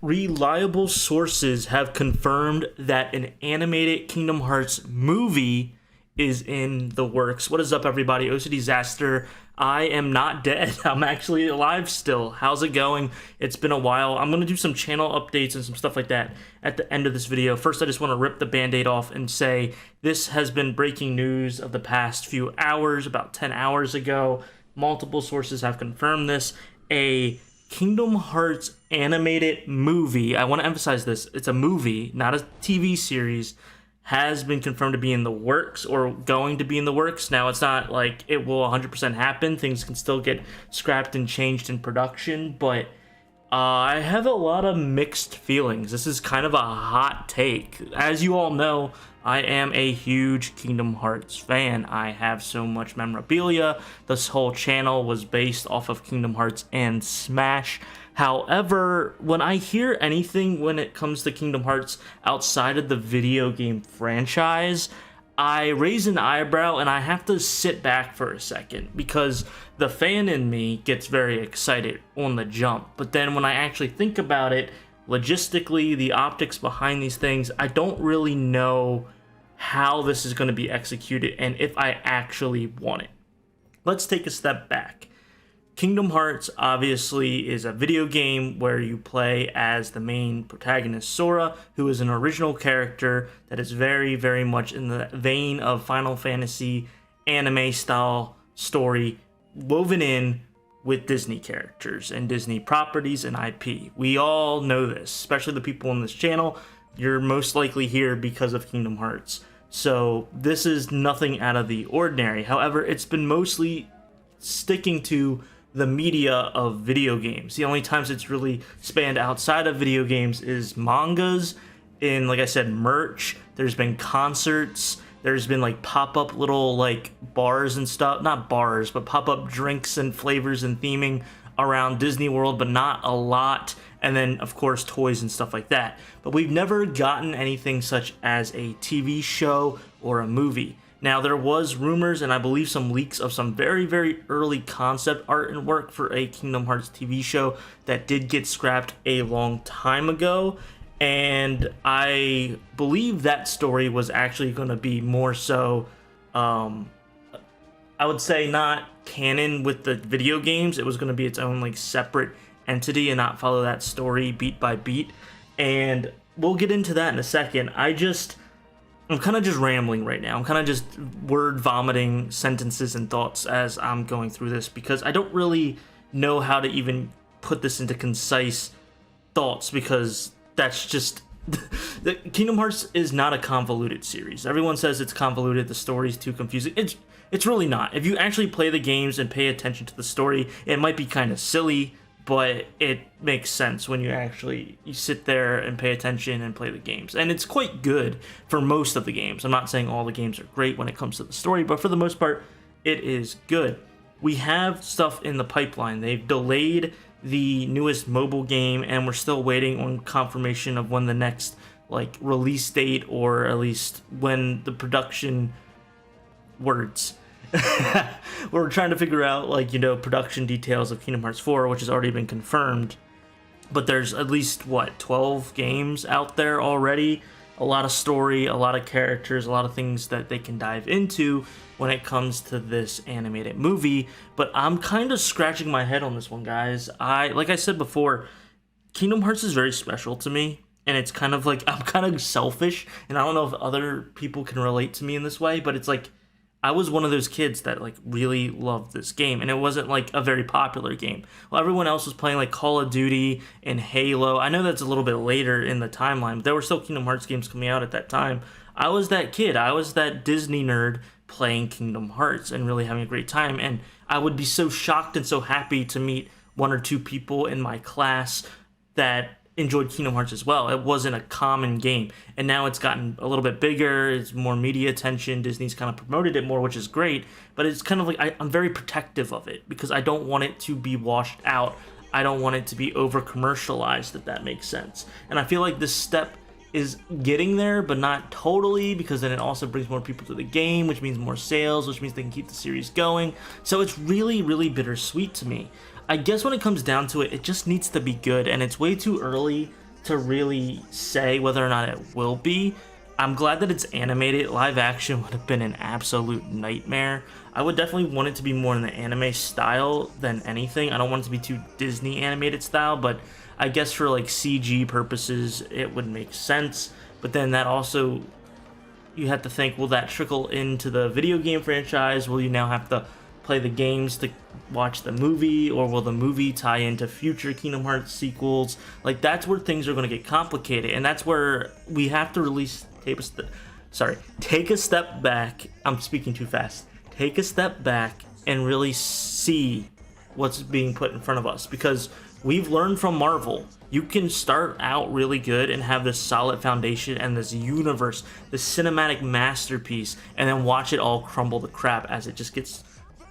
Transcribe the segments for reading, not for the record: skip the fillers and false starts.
reliable sources have confirmed that an animated Kingdom Hearts movie is in the works. What is up, everybody? OCDsaster. I am not dead. I'm actually alive still. How's it going? It's been a while. I'm going to do some channel updates and some stuff like that at the end of this video. First, I just want to rip the band-aid off and say this has been breaking news of the past few hours, about 10 hours ago. Multiple sources have confirmed this. A Kingdom Hearts animated movie, I want to emphasize this, it's a movie, not a TV series, has been confirmed to be in the works or going to be in the works. Now, it's not like it will 100% happen. Things can still get scrapped and changed in production, but I have a lot of mixed feelings. This is kind of a hot take. As you all know, I am a huge Kingdom Hearts fan. I have so much memorabilia. This whole channel was based off of Kingdom Hearts and Smash. However, when I hear anything when it comes to Kingdom Hearts outside of the video game franchise, I raise an eyebrow and I have to sit back for a second because the fan in me gets very excited on the jump. But then when I actually think about it, logistically, the optics behind these things, I don't really know how this is going to be executed and if I actually want it. Let's take a step back. Kingdom Hearts obviously is a video game where you play as the main protagonist, Sora, who is an original character that is very, very much in the vein of Final Fantasy anime-style story woven in with Disney characters and Disney properties and IP. We all know this, especially the people on this channel. You're most likely here because of Kingdom Hearts. So this is nothing out of the ordinary. However, it's been mostly sticking to the media of video games. The only times it's really spanned outside of video games is mangas, in, like I said, merch. There's been concerts. There's been like pop-up little like bars and stuff, not bars, but pop-up drinks and flavors and theming around Disney World, but not a lot. And then of course toys and stuff like that. But we've never gotten anything such as a TV show or a movie. Now, there was rumors and I believe some leaks of some very, very early concept art and work for a Kingdom Hearts TV show that did get scrapped a long time ago. And I believe that story was actually going to be more so, I would say not canon with the video games. It was going to be its own like separate entity and not follow that story beat by beat. And we'll get into that in a second. I'm kind of just rambling right now. I'm kind of just word vomiting sentences and thoughts as I'm going through this because I don't really know how to even put this into concise thoughts because that's just... the Kingdom Hearts is not a convoluted series. Everyone says it's convoluted, the story's too confusing. It's really not. If you actually play the games and pay attention to the story, it might be kind of silly, but it makes sense when you sit there and pay attention and play the games. And it's quite good for most of the games. I'm not saying all the games are great when it comes to the story, but for the most part, it is good. We have stuff in the pipeline. They've delayed the newest mobile game, and we're still waiting on confirmation of when the next release date, or at least when the production words. We're trying to figure out production details of Kingdom Hearts 4, which has already been confirmed, but there's at least 12 games out there already, a lot of story, a lot of characters, a lot of things that they can dive into when it comes to this animated movie. But I'm kind of scratching my head on this one, guys. Like I said before, Kingdom Hearts is very special to me, and it's kind of like I'm kind of selfish, and I don't know if other people can relate to me in this way, but it's like I was one of those kids that really loved this game, and it wasn't a very popular game. Well, everyone else was playing Call of Duty and Halo. I know that's a little bit later in the timeline, but there were still Kingdom Hearts games coming out at that time. I was that kid. I was that Disney nerd playing Kingdom Hearts and really having a great time, and I would be so shocked and so happy to meet one or two people in my class that enjoyed Kingdom Hearts as well. It wasn't a common game, and now it's gotten a little bit bigger. It's more media attention. Disney's kind of promoted it more, which is great, but it's kind of I'm very protective of it because I don't want it to be washed out. I don't want it to be over commercialized, if that makes sense. And I feel like this step is getting there, but not totally, because then it also brings more people to the game, which means more sales, which means they can keep the series going. So it's really, really bittersweet to me. I guess when it comes down to it, it just needs to be good, and it's way too early to really say whether or not it will be. I'm glad that it's animated. Live action would have been an absolute nightmare. I would definitely want it to be more in the anime style than anything. I don't want it to be too Disney animated style, but I guess for like CG purposes, it would make sense. But then that also, you have to think, will that trickle into the video game franchise? Will you now have to play the games to watch the movie, or will the movie tie into future Kingdom Hearts sequels? Like, that's where things are going to get complicated, and that's where we have to take a step back. I'm speaking too fast. Take a step back and really see what's being put in front of us, because we've learned from Marvel. You can start out really good and have this solid foundation and this universe, this cinematic masterpiece, and then watch it all crumble to crap as it just gets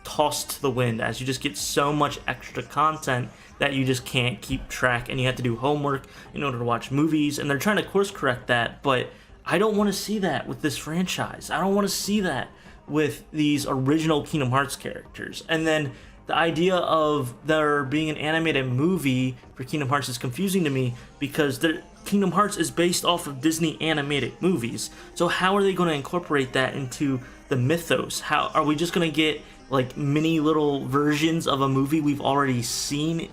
tossed to the wind, as you just get so much extra content that you just can't keep track, and you have to do homework in order to watch movies, and they're trying to course correct that. But I don't want to see that with this franchise. I don't want to see that with these original Kingdom Hearts characters. And then the idea of there being an animated movie for Kingdom Hearts is confusing to me, because Kingdom Hearts is based off of Disney animated movies. So how are they going to incorporate that into the mythos? How are we just going to get like mini little versions of a movie we've already seen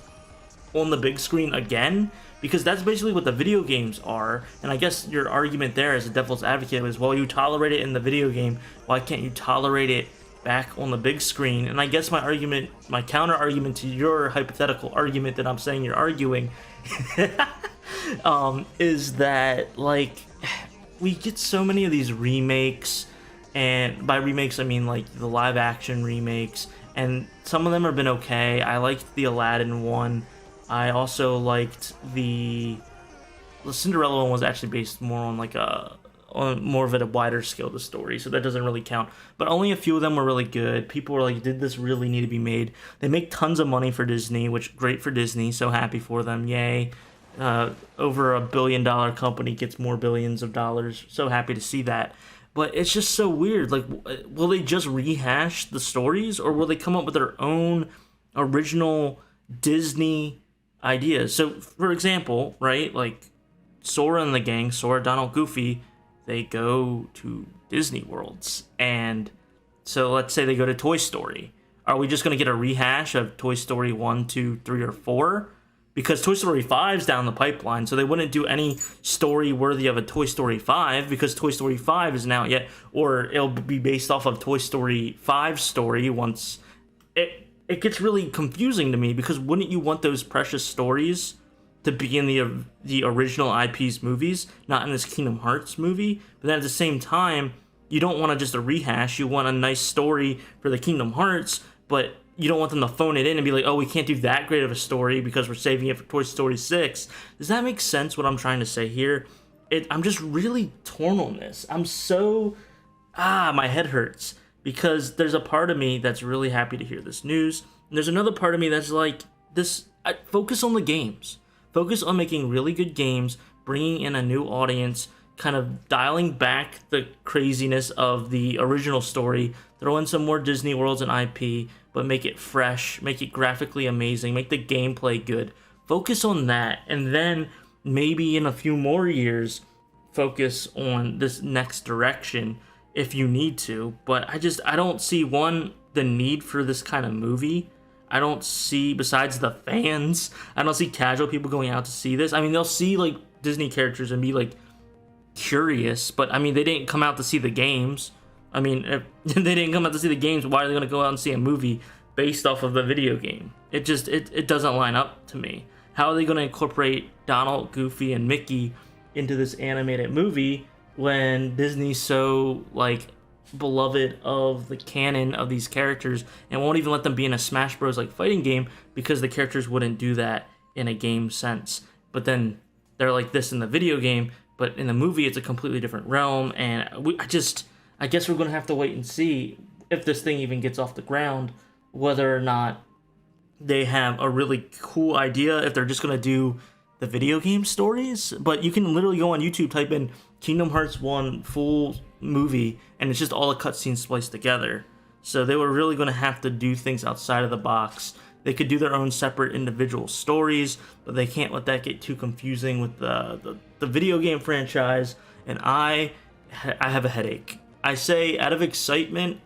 on the big screen again? Because that's basically what the video games are. And I guess your argument there as a devil's advocate is, well, you tolerate it in the video game, why can't you tolerate it back on the big screen? And I guess my counter argument to your hypothetical argument that I'm saying you're arguing is that, like, we get so many of these remakes, and by remakes I mean like the live action remakes, and some of them have been okay. I liked the Aladdin one. I also liked the Cinderella one. Was actually based more on like on more of a wider scale of the story, so that doesn't really count. But only a few of them were really good. People were like, did this really need to be made? They make tons of money for Disney, which great for Disney, so happy for them, yay. Over $1 billion company gets more billions of dollars, so happy to see that. But it's just so weird. Like, will they just rehash the stories, or will they come up with their own original Disney ideas? So, for example, right, like Sora and the gang, Sora, Donald, Goofy, they go to Disney worlds. And so let's say they go to Toy Story. Are we just going to get a rehash of Toy Story 1, 2, 3, or 4? Because Toy Story 5's down the pipeline, so they wouldn't do any story worthy of a Toy Story 5, because Toy Story 5 isn't out yet, or it'll be based off of Toy Story 5's story once. It gets really confusing to me, because wouldn't you want those precious stories to be in the original IP's movies, not in this Kingdom Hearts movie? But then at the same time, you don't want just a rehash. You want a nice story for the Kingdom Hearts, but you don't want them to phone it in and be like, oh, we can't do that great of a story because we're saving it for Toy Story 6. Does that make sense, what I'm trying to say here? I'm just really torn on this. I'm so... my head hurts. Because there's a part of me that's really happy to hear this news. And there's another part of me that's like, focus on the games. Focus on making really good games, bringing in a new audience, kind of dialing back the craziness of the original story, throw in some more Disney worlds and IP, but make it fresh, make it graphically amazing, make the gameplay good. Focus on that, and then maybe in a few more years, focus on this next direction if you need to. But I don't see, the need for this kind of movie. I don't see, besides the fans, I don't see casual people going out to see this. I mean, they'll see like Disney characters and be like curious, but I mean, they didn't come out to see the games. I mean, if they didn't come out to see the games, why are they going to go out and see a movie based off of the video game? It just, it doesn't line up to me. How are they going to incorporate Donald, Goofy, and Mickey into this animated movie when Disney's so, like, beloved of the canon of these characters and won't even let them be in a Smash Bros. Like fighting game because the characters wouldn't do that in a game sense? But then they're like this in the video game, but in the movie it's a completely different realm, and I guess we're going to have to wait and see if this thing even gets off the ground, whether or not they have a really cool idea, if they're just going to do the video game stories. But you can literally go on YouTube, type in Kingdom Hearts 1 full movie, and it's just all the cutscenes spliced together. So they were really going to have to do things outside of the box They could do their own separate individual stories, but they can't let that get too confusing with the video game franchise. And I have a headache. I say out of excitement,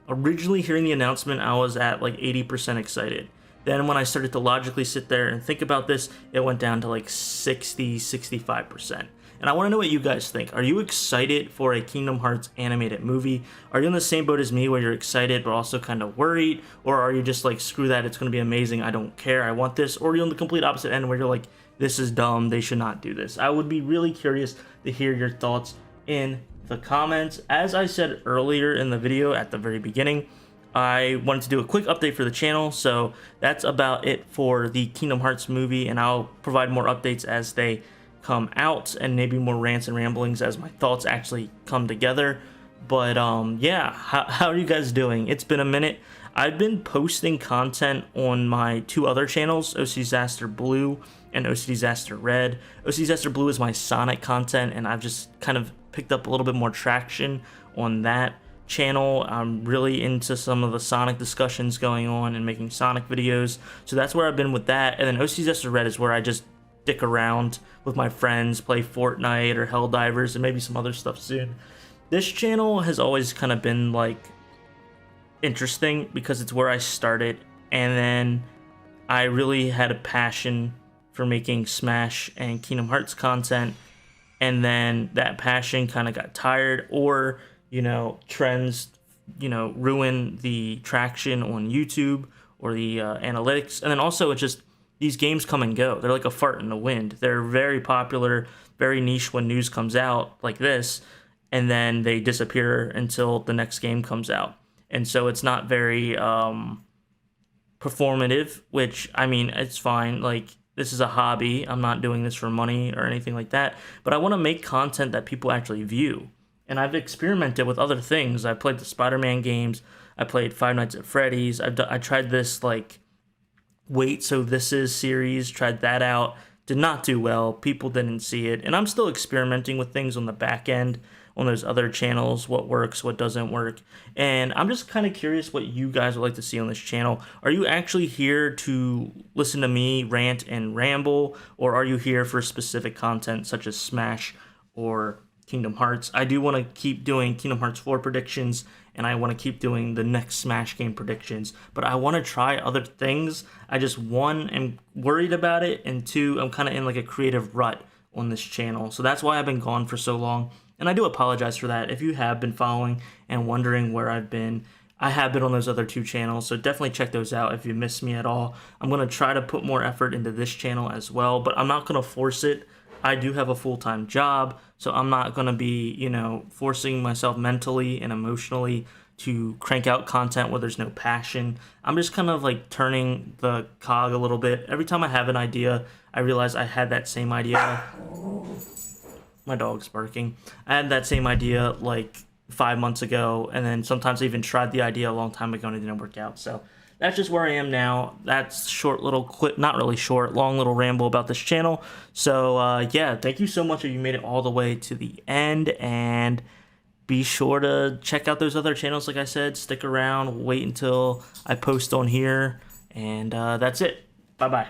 originally hearing the announcement, I was at like 80% excited. Then when I started to logically sit there and think about this, it went down to like 65%. And I want to know what you guys think. Are you excited for a Kingdom Hearts animated movie? Are you in the same boat as me where you're excited but also kind of worried? Or are you just like, screw that, it's going to be amazing, I don't care, I want this? Or are you on the complete opposite end where you're like, this is dumb, they should not do this? I would be really curious to hear your thoughts in the comments. As I said earlier in the video at the very beginning, I wanted to do a quick update for the channel, so that's about it for the Kingdom Hearts movie, and I'll provide more updates as they come out, and maybe more rants and ramblings as my thoughts actually come together. But yeah, how are you guys doing? It's been a minute. I've been posting content on my two other channels, OCDsaster Blue and OCDsaster Red. OCDsaster Blue is my Sonic content, and I've just kind of picked up a little bit more traction on that channel. I'm really into some of the Sonic discussions going on and making Sonic videos, so that's where I've been with that. And then OCDsaster Red is where I just dick around with my friends, play Fortnite or Helldivers, and maybe some other stuff soon. This channel has always kind of been like interesting because it's where I started, and then I really had a passion for making Smash and Kingdom Hearts content, and then that passion kind of got tired, or trends ruin the traction on YouTube or the analytics. And then also, it's just these games come and go. They're like a fart in the wind. They're very popular, very niche when news comes out like this, and then they disappear until the next game comes out. And so it's not very performative, which, I mean, it's fine. Like, this is a hobby. I'm not doing this for money or anything like that. But I want to make content that people actually view. And I've experimented with other things. I played the Spider-Man games. I played Five Nights at Freddy's. I tried this, like, Wait, So This Is series. Tried that out. Did not do well. People didn't see it. And I'm still experimenting with things on the back end, on those other channels, what works, what doesn't work. And I'm just kind of curious what you guys would like to see on this channel. Are you actually here to listen to me rant and ramble, or are you here for specific content such as Smash or Kingdom Hearts? I do want to keep doing Kingdom Hearts 4 predictions, and I want to keep doing the next Smash game predictions, but I want to try other things. I just, one, am worried about it, and two, I'm kind of in like a creative rut on this channel. So that's why I've been gone for so long, and I do apologize for that. If you have been following and wondering where I've been, I have been on those other two channels, so definitely check those out if you miss me at all. I'm going to try to put more effort into this channel as well, but I'm not going to force it. I do have a full-time job, so I'm not going to be, forcing myself mentally and emotionally to crank out content where there's no passion. I'm just kind of like turning the cog a little bit. Every time I have an idea, I realize I had that same idea. My dog's barking. I had that same idea like 5 months ago, and then sometimes I even tried the idea a long time ago and it didn't work out. So that's just where I am now. That's short little clip, not really short, long little ramble about this channel. So yeah, thank you so much if you made it all the way to the end, and be sure to check out those other channels. Like I said, stick around, wait until I post on here, and that's it. Bye-bye.